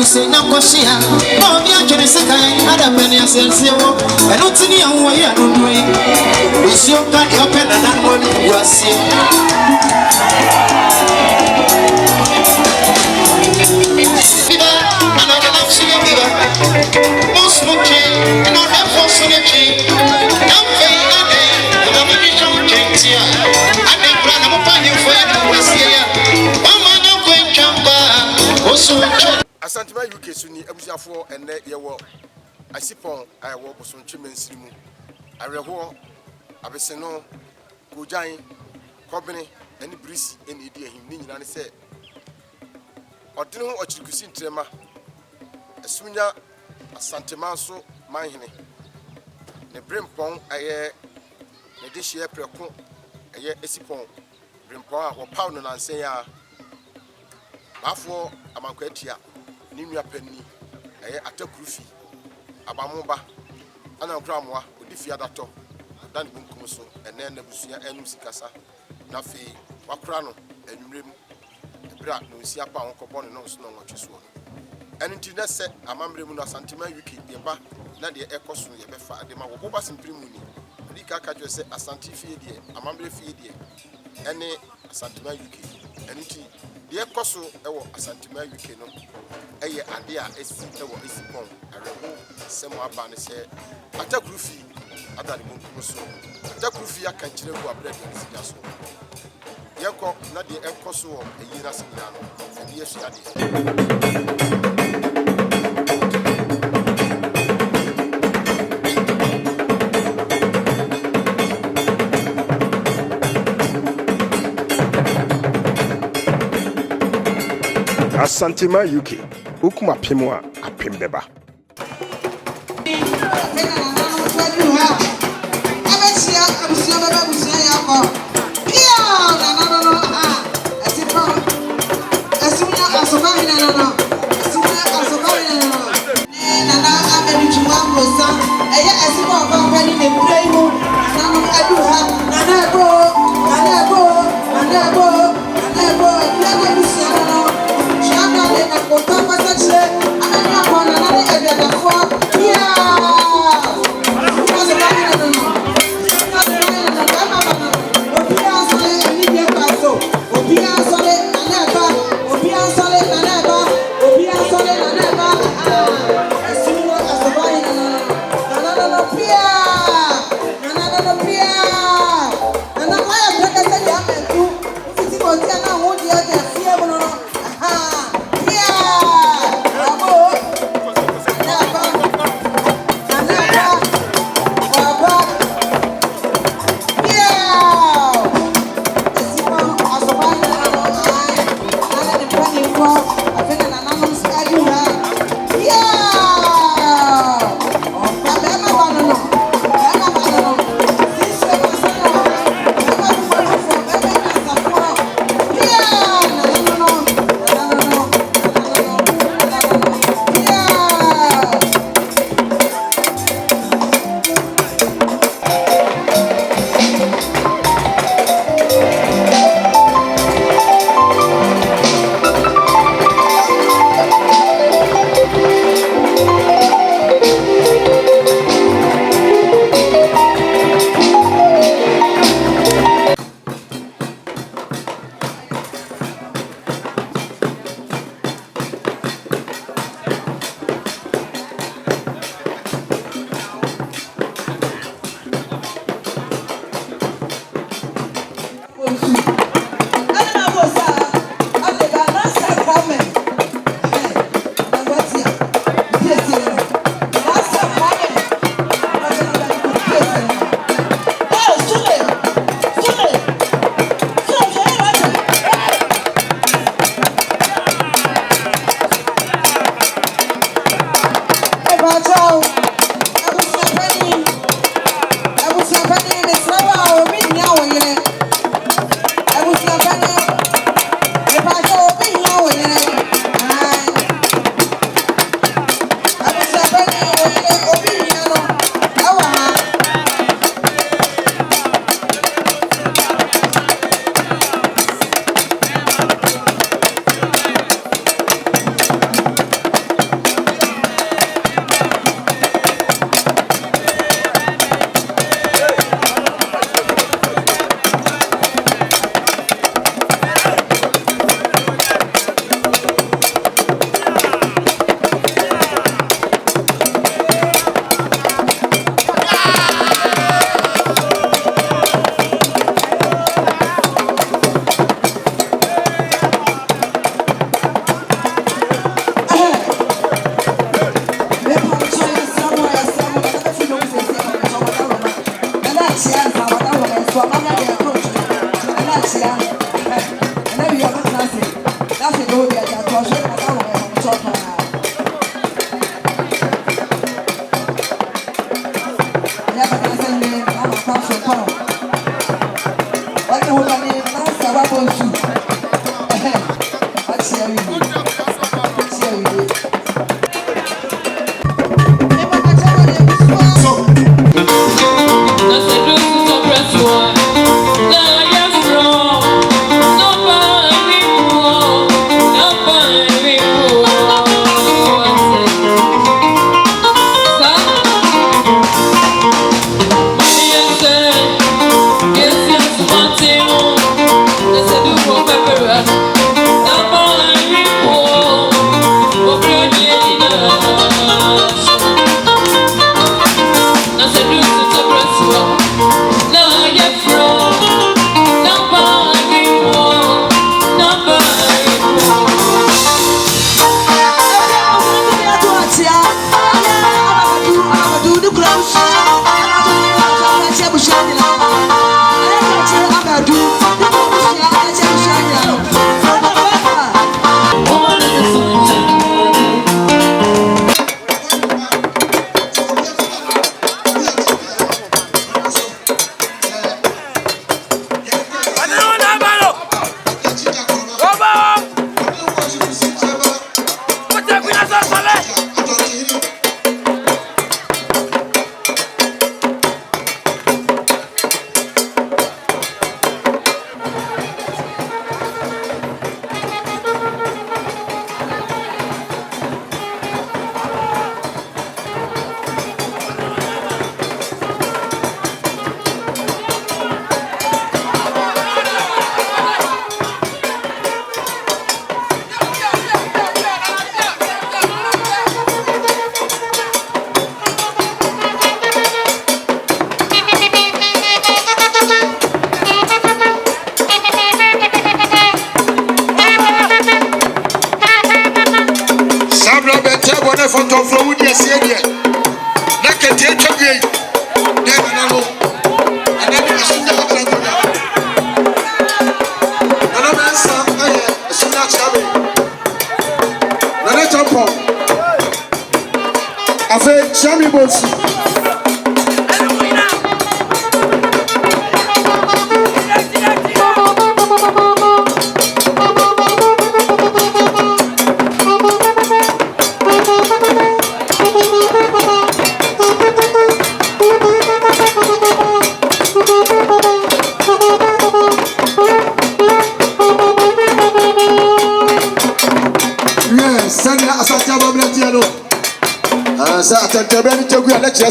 say na kwashia no bi atwene sekan ada bani asense wo eno tini anwo ya dodo yi isi o ka yo pe na na mo ni wase Asantuma UK suni abusiafo ene yewo Asipon ayewo bosonche mensirimu areho abeseno kojan kobene eni brisi eni edi ehim ni nyina ne se odene ho ochirikusi ntrema Essumegya asantema so manhene ne brempon aye ne de hye preko aye Asipon brempon a wo paw no nansen ya Baffour Amankwatia ni nua panni aye Atta kurufi abamoba ana nkramwa odi fia dato dan bunkum so ene na busua enum sikasa na fe wakra no enwrem ebra no nsia pa won kobɔ no so no nwotwe so enti na se amamre mu no Asantuma UK yeba na de ekoso yebefa ade ma wo boba simprim ni odi kaka jo se asanti fie die amamre fie die ene Asantuma UK enti de ekoso ewo Asantuma UK no eye ade a esi ewo Asipon areho semo aba ne se Atta kurufi adani bunkum so Atta kurufi aka kire bu abrɛ de sija so yeko na de ekoso wo eyira sinya no ade yesu ade Asantuma UK, ukuma pimwa apimbeba.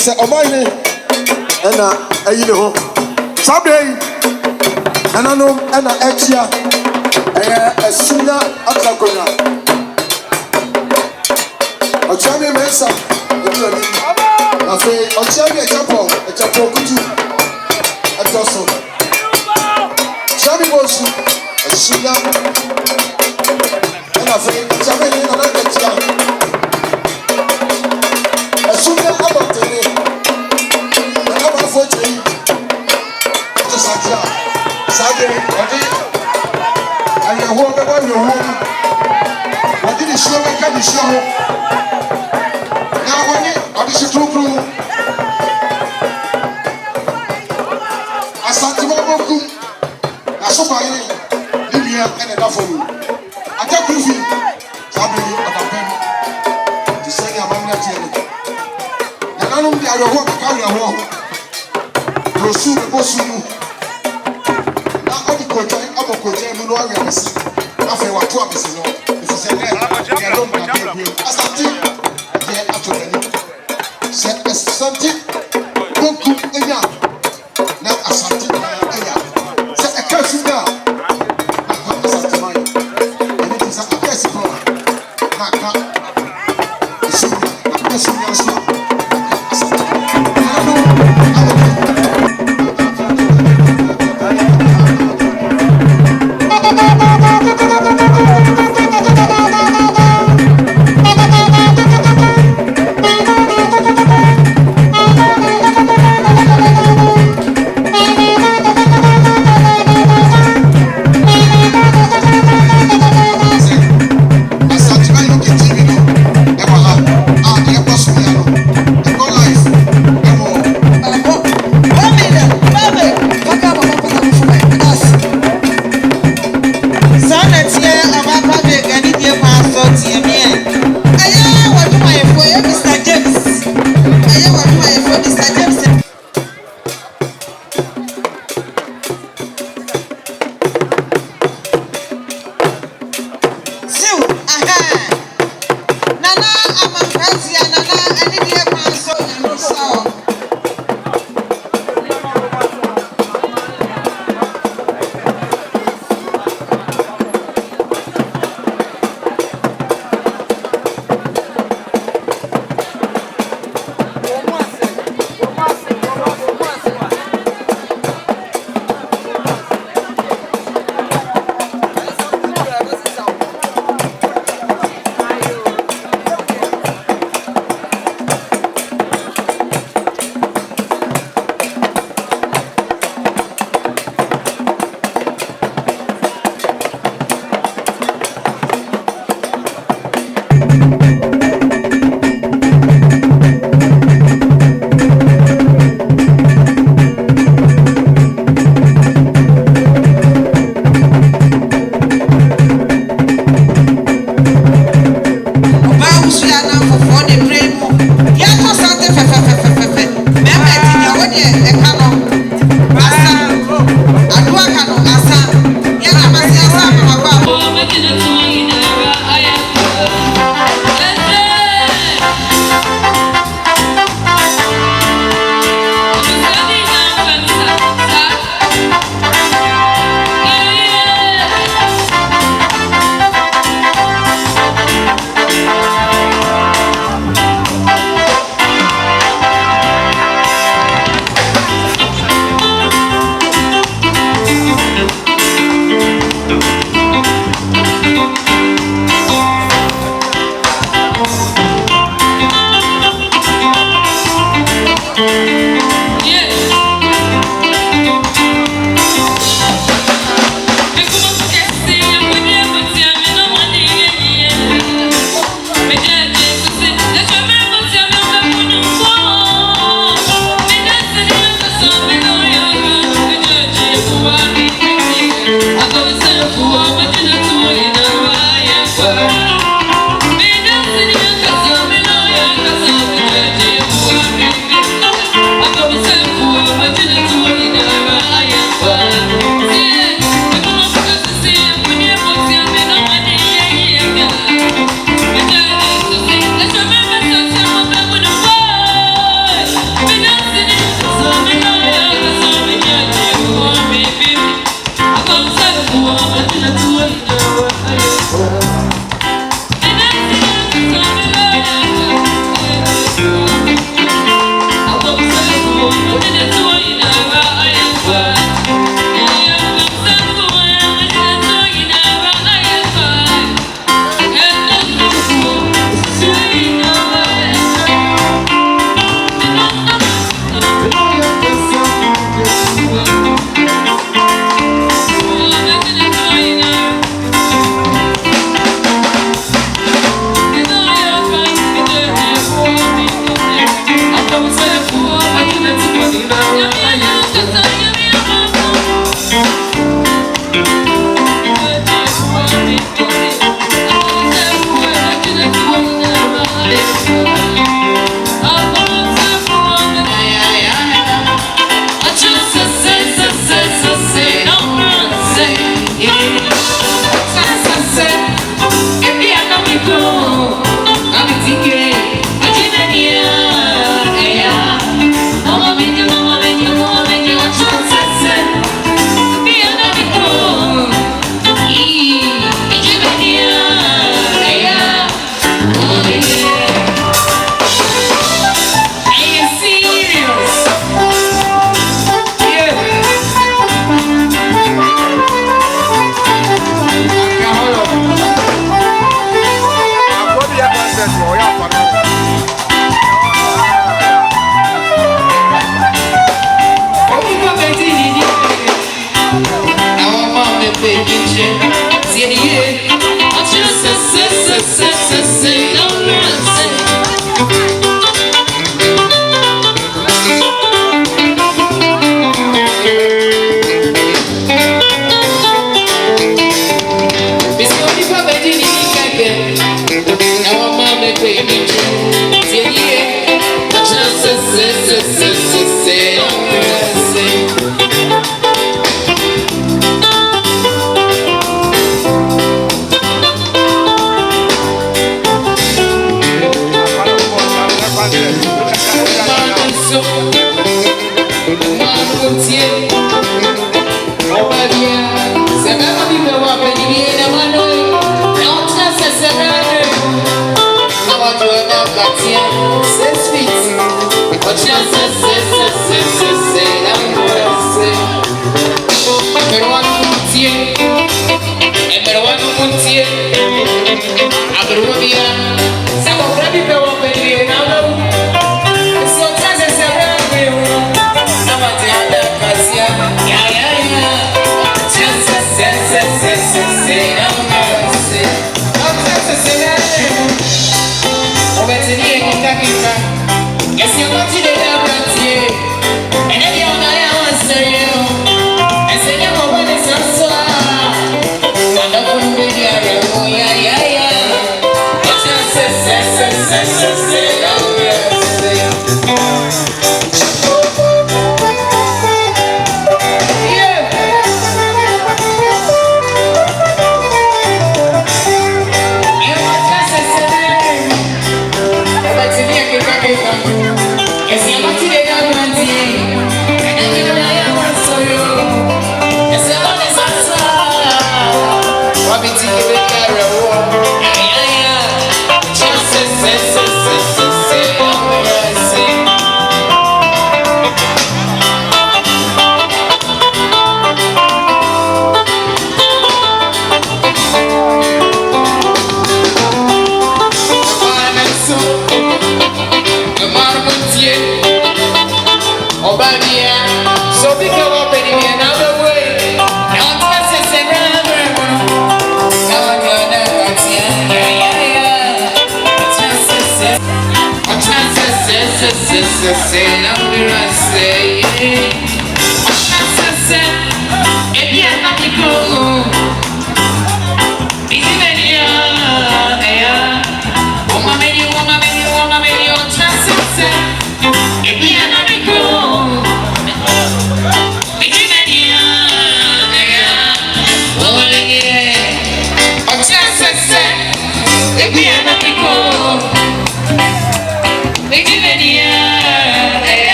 Say, oh my name, and you know, someday, and I know, and I actually, Essumegya Asokwa. A champion Mesa, I say, a champion a chapel, could you? A dozen. Champion was Essumegya, and I say, a champion, and I get you. Essumegya about the name. Saturday, I walk about your home. I didn't show my candy show. Now, when I was a true crew, I sat to my book. I saw my Libya and enough for you. I take kurufi. Saturday, I got them to say, I'm not here. And I don't know the walk, carry a walk. Rosu, the boss, you. Koje mu no awe amesi afa wa to amesi no if say na ya don't be asante ye atodani se asante boku enya na asante enya se ekasi na asante mai and it is a ekasi pro na ka Essumegya so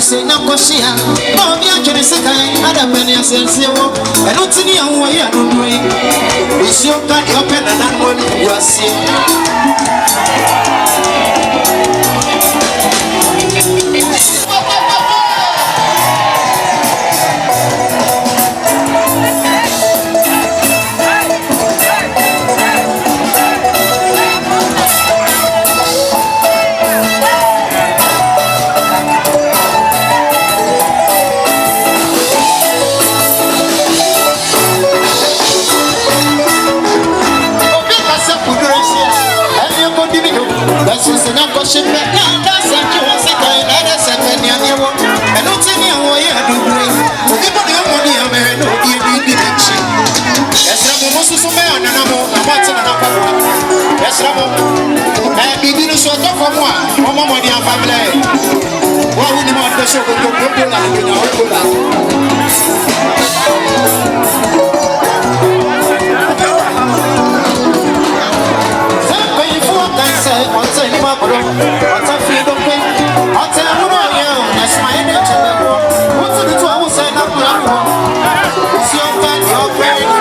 Say na koshia no mi akene sekai ada bani asense wo eno tini anwo ya dodo yi isi o ka di open na mo ni wase Yes, so to for mo a mo mo di family wa wu ni mo de so ko na ni na o ko la what's a hima bro? What's a freedom pay? What's a woman? That's my energy. What's the two hours and I'm not? It's your time, your brain.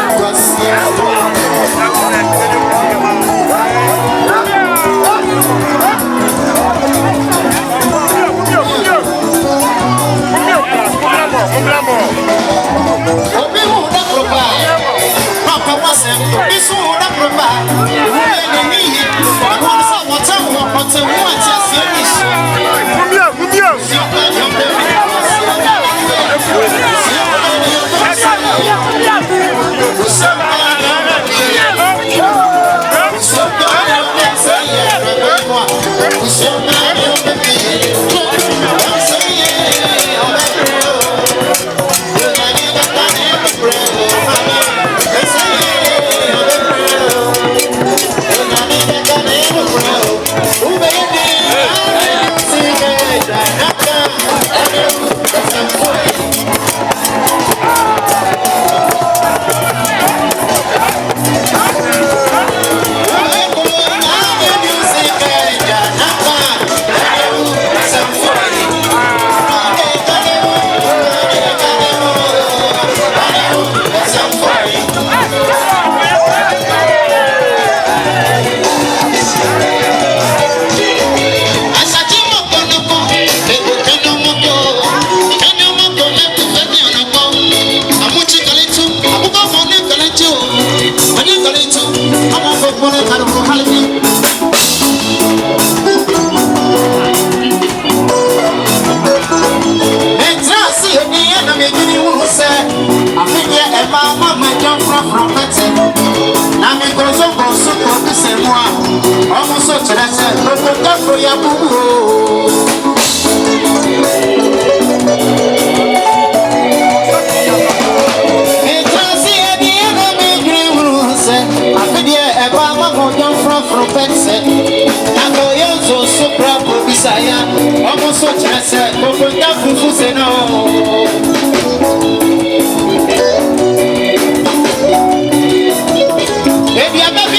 Baby, I'm a